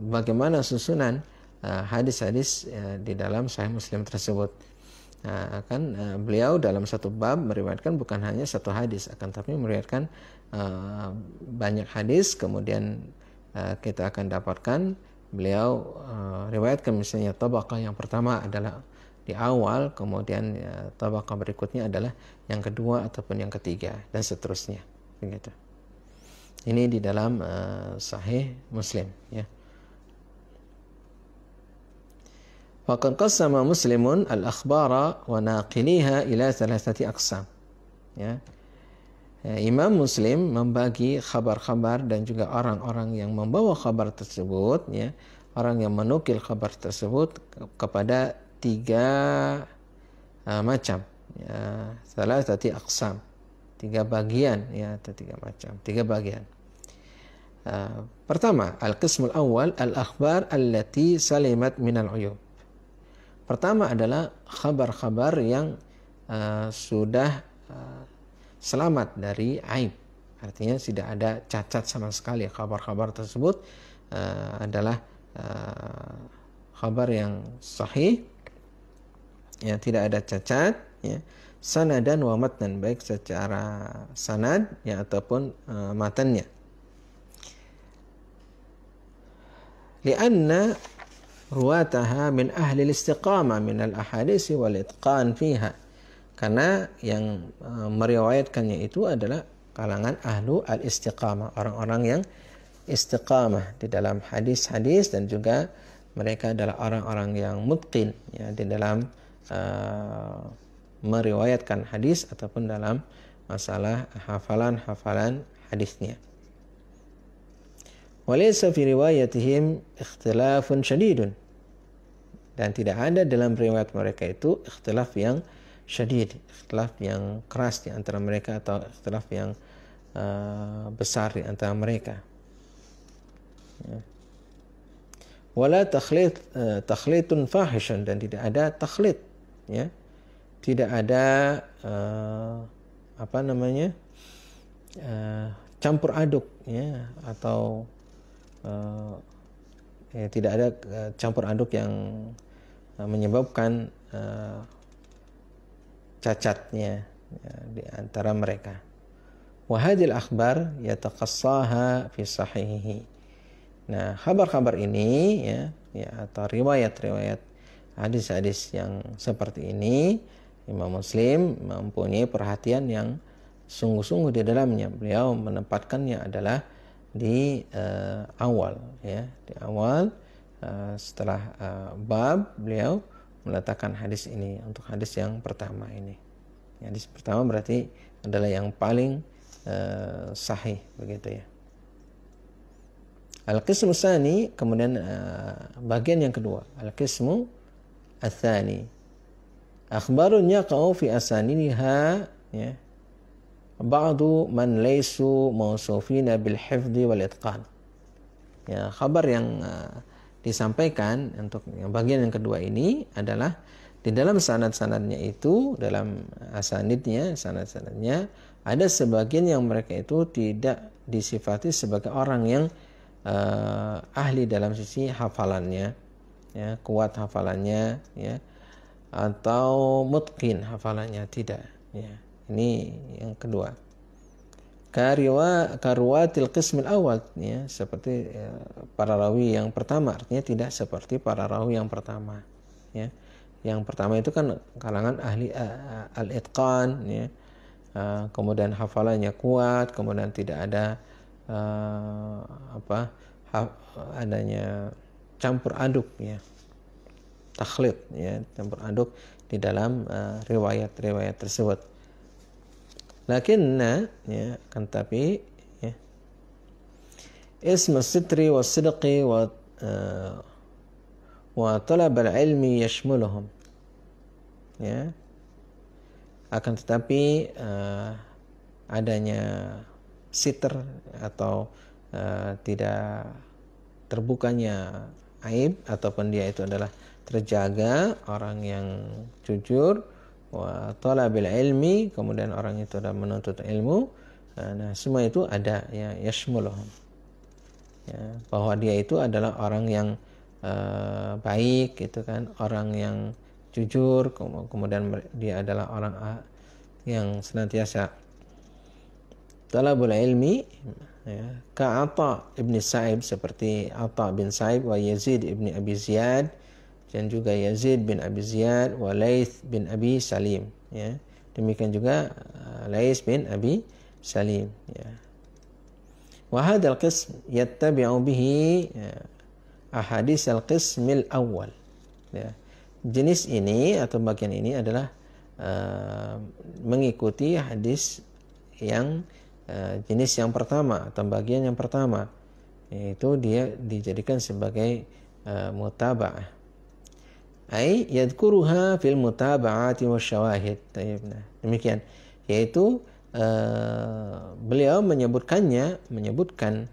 bagaimana susunan hadis-hadis di dalam Sahih Muslim tersebut. Nah, beliau dalam satu bab meriwayatkan bukan hanya satu hadis, akan tapi meriwayatkan banyak hadis. Kemudian kita akan dapatkan beliau riwayatkan misalnya tabaqah yang pertama adalah di awal, kemudian tabaqah berikutnya adalah yang kedua ataupun yang ketiga, dan seterusnya begitu. Ini di dalam Sahih Muslim ya. Faqad qassama Muslimun al-akhbara wa naqiliha ila thalathati aqsam ya. Imam Muslim membagi khabar-khabar dan juga orang-orang yang membawa khabar tersebut ya, orang yang menukil khabar tersebut kepada tiga macam ya, thalathati aqsam, tiga bagian ya, atau tiga macam, tiga bagian. Pertama, al-qismul awal al-akhbar allati salimat minal uyub. Pertama adalah khabar-khabar yang sudah selamat dari aib. Artinya tidak ada cacat sama sekali. Khabar-khabar tersebut adalah khabar yang sahih, ya, tidak ada cacat, ya. Sanadan wa matnan, baik secara sanad ya ataupun matannya. Lianna ruwataha min ahli istiqamah min al-ahadisi wal itqan fiha. Karena yang meriwayatkannya itu adalah kalangan ahlu al-istiqamah, orang-orang yang istiqamah di dalam hadis-hadis, dan juga mereka adalah orang-orang yang mutqin ya, di dalam meriwayatkan hadis ataupun dalam masalah hafalan-hafalan hadisnya. Walaysa fi riwayatihim ikhtilafun syadidun, dan tidak ada dalam riwayat mereka itu ikhtilaf yang syadid, ikhtilaf yang keras di antara mereka, atau ikhtilaf yang besar di antara mereka. Wala takhlitun fahishun, dan tidak ada takhlit ya, tidak ada campur aduk ya, atau ya, tidak ada campur aduk yang menyebabkan cacatnya ya, di antara mereka. Wa hadhil akhbar yataqassaha fi sahihihi. Nah, kabar-kabar ini ya atau riwayat-riwayat hadis-hadis yang seperti ini, Imam Muslim mempunyai perhatian yang sungguh-sungguh di dalamnya. Beliau menempatkannya adalah di awal ya, di awal setelah bab, beliau meletakkan hadis ini untuk hadis yang pertama ini. Hadis pertama berarti adalah yang paling sahih, begitu ya. Al-qismu tsani, kemudian bagian yang kedua, al-qismu ats-tsani. Akhbarun yaqa'u fi asanidiha, ya, ba'du man laysu mawsufina bil hifdzi wal itqan. Ya, kabar yang disampaikan untuk bagian yang kedua ini adalah di dalam sanad-sanadnya itu, dalam sanad-sanadnya ada sebagian yang mereka itu tidak disifati sebagai orang yang ahli dalam sisi hafalannya, ya, kuat hafalannya, ya, atau mutqin hafalannya, tidak, ya. Ini yang kedua. Karwatil qismil awal, ya, seperti para rawi yang pertama, artinya tidak seperti para rawi yang pertama, ya. Yang pertama itu kan kalangan ahli al-itqan, ya. Kemudian hafalannya kuat, kemudian tidak ada adanya campur aduk, ya, takhlid, ya, campur aduk di dalam riwayat-riwayat tersebut. Lakinna, ya, kan tapi, ya, ismu sitri wa sidqi wa talab al-ilmi yashmuluhum, ya, akan tetapi adanya sitr atau tidak terbukanya aib, ataupun dia itu adalah terjaga, orang yang jujur, wa talabil ilmi, kemudian orang itu adalah menuntut ilmu, nah semua itu ada, ya, yashmuluhum, ya, bahwa dia itu adalah orang yang baik, gitu kan, orang yang jujur, kemudian dia adalah orang yang senantiasa talabul ilmi, ya, ka Atha ibn Sa'ib, seperti Atha bin Sa'ib, wa Yazid ibn Abi Ziyad, dan juga Yazid bin Abi Ziyad, wa Laits bin Abi Salim, ya. Demikian juga Laits bin Abi Salim, ya. Wa hadzal qism yattabi'u bihi ahadits al-qismil awal, ya. Jenis ini atau bagian ini adalah mengikuti hadis yang jenis yang pertama atau bagian yang pertama, yaitu dia dijadikan sebagai mutaba'ah, ai yadhkuruha fil mutaba'ati wasyawahid. Nah, demikian, yaitu beliau menyebutkan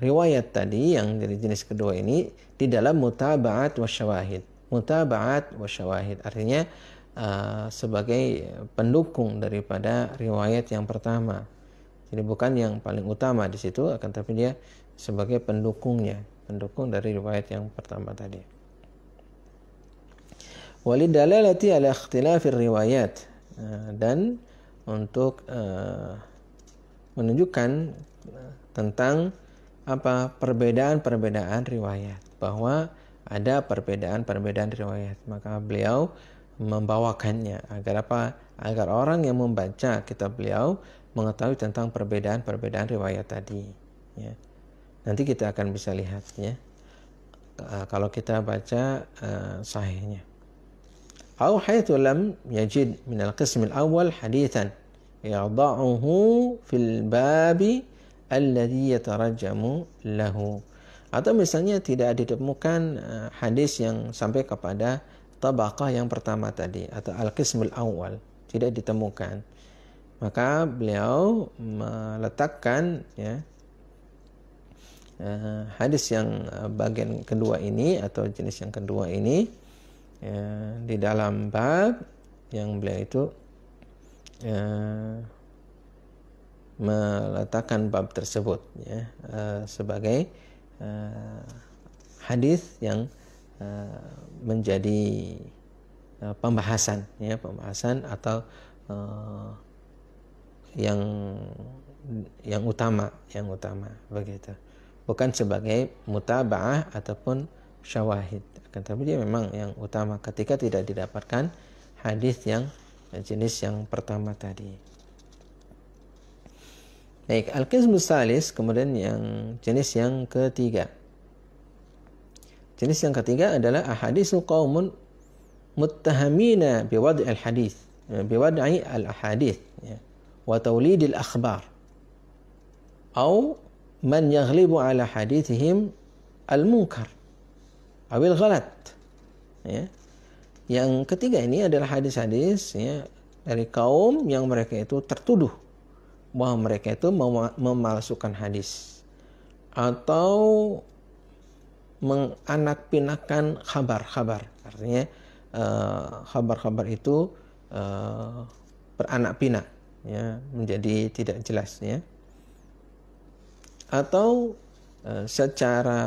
riwayat tadi yang dari jenis kedua ini di dalam mutaba'at wasyawahid. Mutaba'at wasyawahid artinya sebagai pendukung daripada riwayat yang pertama. Jadi bukan yang paling utama di situ, akan tapi dia sebagai pendukungnya, pendukung dari riwayat yang pertama tadi. Walidalalati ala ikhtilafir riwayat, dan untuk menunjukkan tentang perbedaan-perbedaan riwayat, bahwa ada perbedaan-perbedaan riwayat, maka beliau membawakannya agar orang yang membaca kitab beliau mengetahui tentang perbedaan-perbedaan riwayat tadi, ya. Nanti kita akan bisa lihat, ya, kalau kita baca sahihnya. Au haitsu lam yajid min al-qism al-awwal haditsan yada'uhu fil babi alladhi yatarajjamu lahu. Atau misalnya tidak ditemukan hadis yang sampai kepada tabaqah yang pertama tadi atau al-qismul awal, tidak ditemukan, maka beliau meletakkan, ya, hadis yang bagian kedua ini atau jenis yang kedua ini, ya, di dalam bab yang beliau itu meletakkan bab tersebut, ya, sebagai hadis yang menjadi pembahasan, ya, pembahasan atau yang utama begitu, bukan sebagai mutaba'ah ataupun syawahid, akan tapi dia memang yang utama ketika tidak didapatkan hadis yang jenis yang pertama tadi. Baik, al-qismu tsalis, kemudian yang jenis yang ketiga. Jenis yang ketiga adalah ahadisu qaumun muttahamina biwad'i al-hadith, biwad'i al-ahadith, ya, wa tawlid al-akhbar, atau man yaghlibu ala hadithihim al-munkar awil ghalat, ya. Yang ketiga ini adalah hadis-hadis, ya, dari kaum yang mereka itu tertuduh bahwa mereka itu memalsukan hadis atau menganakpinakan khabar-khabar. Artinya khabar-khabar itu beranak pinak, ya, menjadi tidak jelas, ya. Atau secara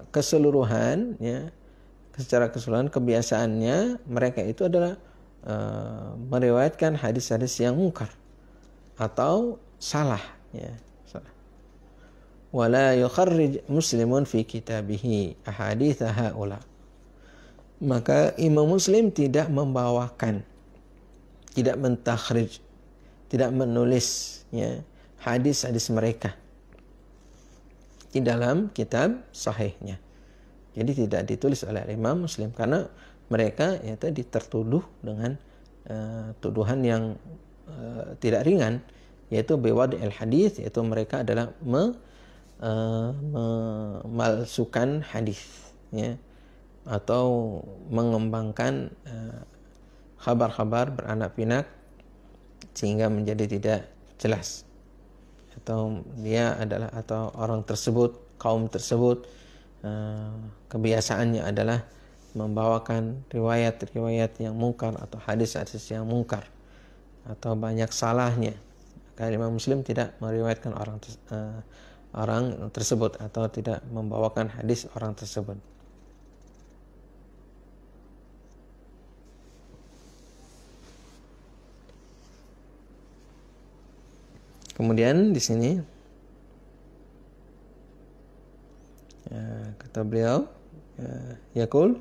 keseluruhan, ya, secara keseluruhan kebiasaannya mereka itu adalah meriwayatkan hadis-hadis yang mungkar atau salah, ya, salah. Wala yukharrij muslimun fi kitabihi ahadits haula. Maka Imam Muslim tidak membawakan, tidak mentakhrij, tidak menulis, ya, hadis-hadis mereka di dalam kitab sahihnya. Jadi tidak ditulis oleh Imam Muslim karena mereka ya tadi tertuduh dengan tuduhan yang tidak ringan, yaitu biwadi al-hadis, yaitu mereka adalah memalsukan hadis, ya, atau mengembangkan khabar-khabar beranak pinak sehingga menjadi tidak jelas, atau dia adalah, atau orang tersebut, kaum tersebut kebiasaannya adalah membawakan riwayat-riwayat yang mungkar atau hadis-hadis yang mungkar atau banyak salahnya. Maka Imam Muslim tidak meriwayatkan orang tersebut atau tidak membawakan hadis orang tersebut. Kemudian di sini kata beliau, yaqul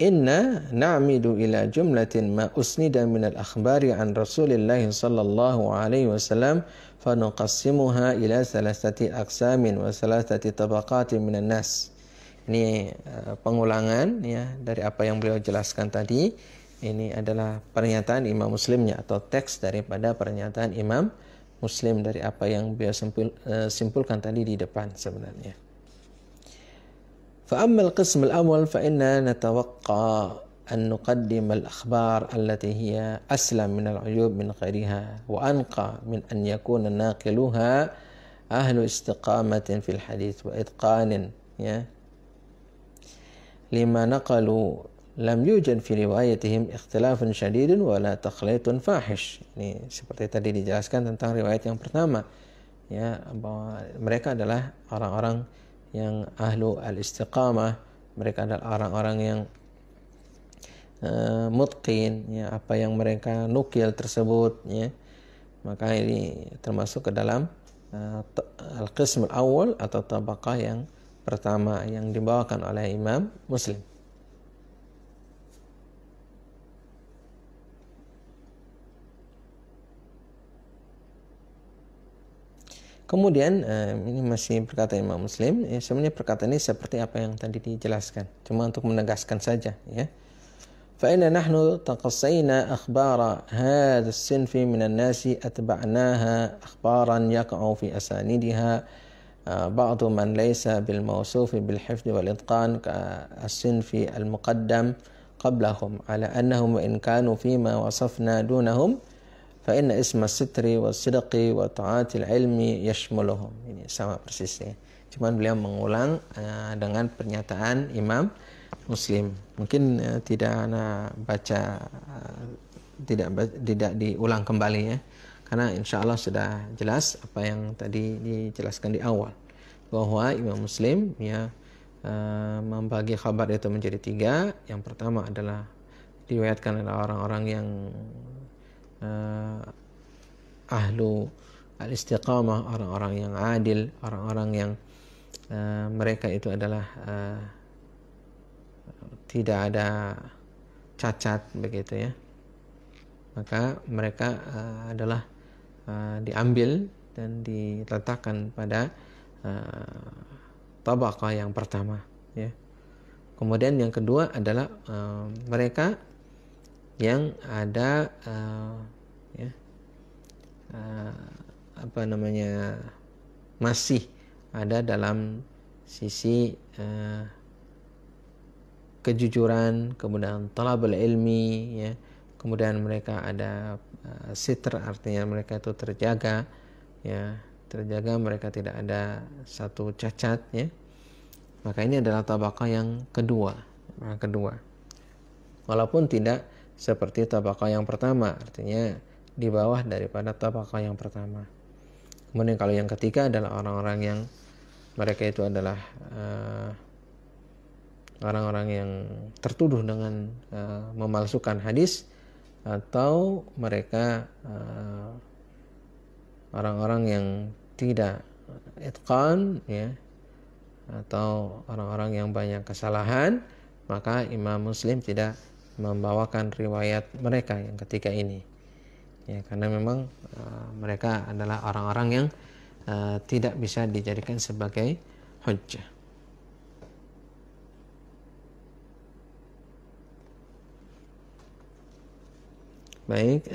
inna na'midu ila jumlatin ma usnida min al-akhbari an Rasulillah sallallahu alaihi wasallam fa nuqassimuha ila thalathati aqsamin wa thalathati tabaqatin minan nas. Ini pengulangan, ya, dari apa yang beliau jelaskan tadi. Ini adalah pernyataan Imam Muslimnya atau teks daripada pernyataan Imam Muslim dari apa yang beliau simpulkan tadi di depan sebenarnya. فأما القسم الأول فإننا نتوقع أن نقدم الأخبار التي هي أسلم من العيوب من غيرها وأنقى من أن يكون ناقلوها أهل استقامة في الحديث وإتقان، ya. لما نقلوا لم يوجد في روايتهم اختلاف شديد ولا تخليط فاحش. Ini seperti tadi dijelaskan tentang riwayat yang pertama, ya, bahwa mereka adalah orang-orang yang ahlu al-istiqamah, mereka adalah orang-orang yang mutqin, ya, apa yang mereka nukil tersebut, ya. Maka ini termasuk ke dalam al-qism al-awwal atau tabaqah yang pertama yang dibawakan oleh Imam Muslim. Kemudian ini masih perkataan Imam Muslim. Sebenarnya perkataan ini seperti apa yang tadi dijelaskan, cuma untuk menegaskan saja, ya. فإن نحن تقصينا أخبار هذا الصنف من الناس أتبعناها أخبارا يقع في أسانيدها بعض من ليس بالموصوف بالحفظ والإتقان كالصنف المقدم قبلهم على أنهم وإن كانوا فيما وصفنا دونهم فإن اسم الستر والصدق وطاعات العلم يشملهم. Ini sama persisnya. Cuman beliau mengulang dengan pernyataan Imam Muslim. Mungkin tidak ana baca, tidak diulang kembali, ya. Karena insya Allah sudah jelas apa yang tadi dijelaskan di awal, bahwa Imam Muslim, ya, membagi khabar itu menjadi 3. Yang pertama adalah diriwayatkan oleh orang-orang yang ahlu al-istiqamah, orang-orang yang adil, orang-orang yang mereka itu adalah tidak ada cacat, begitu, ya. Maka mereka adalah diambil dan diletakkan pada tabaqah yang pertama, ya. Kemudian yang kedua adalah mereka yang ada masih ada dalam sisi kejujuran, kemudian talabul ilmi, ya. Kemudian mereka ada sitr, artinya mereka itu terjaga, ya, terjaga, mereka tidak ada satu cacat, ya. Maka ini adalah tabaqah yang kedua. Walaupun tidak seperti tabaqah yang pertama, artinya di bawah daripada tabaqah yang pertama. Kemudian kalau yang ketiga adalah orang-orang yang mereka itu adalah orang-orang yang tertuduh dengan memalsukan hadis, atau mereka orang-orang yang tidak itqan, ya, atau orang-orang yang banyak kesalahan, maka Imam Muslim tidak membawakan riwayat mereka yang ketiga ini, ya, karena memang mereka adalah orang-orang yang tidak bisa dijadikan sebagai hujjah. Baik,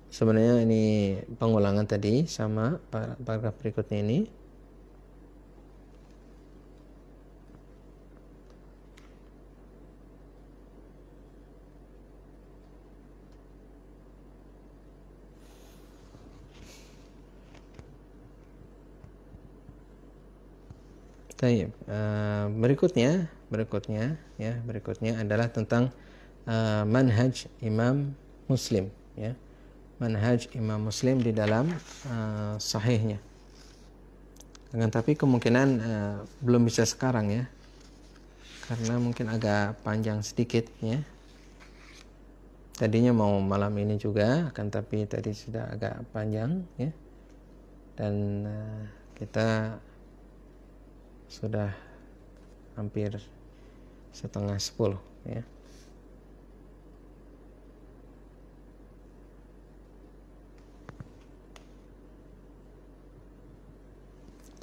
sebenarnya ini pengulangan tadi sama paragraf berikutnya ini. Berikutnya adalah tentang manhaj Imam Muslim, ya. Manhaj Imam Muslim di dalam sahihnya. Tapi kemungkinan belum bisa sekarang, ya, karena mungkin agak panjang sedikit, ya. Tadinya mau malam ini juga, tapi tadi sudah agak panjang, ya. Dan kita sudah hampir 9:30, ya.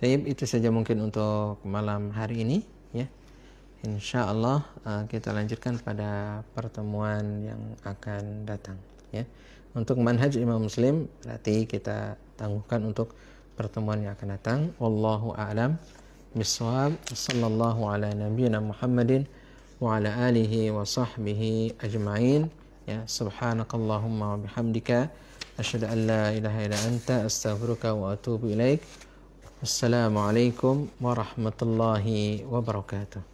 Baik, itu saja mungkin untuk malam hari ini, ya. Insya Allah kita lanjutkan pada pertemuan yang akan datang, ya. Untuk manhaj Imam Muslim berarti kita tangguhkan untuk pertemuan yang akan datang. Wallahu a'lam bisawab. Sallallahu ala nabiyyina Muhammadin wa ala alihi wa sahbihi ajma'in. Ya, subhanakallahumma wa bihamdika asyhadu an la ilaha illa anta astaghfiruka wa atubu ilaik. Wassalamualaikum warahmatullahi wabarakatuh.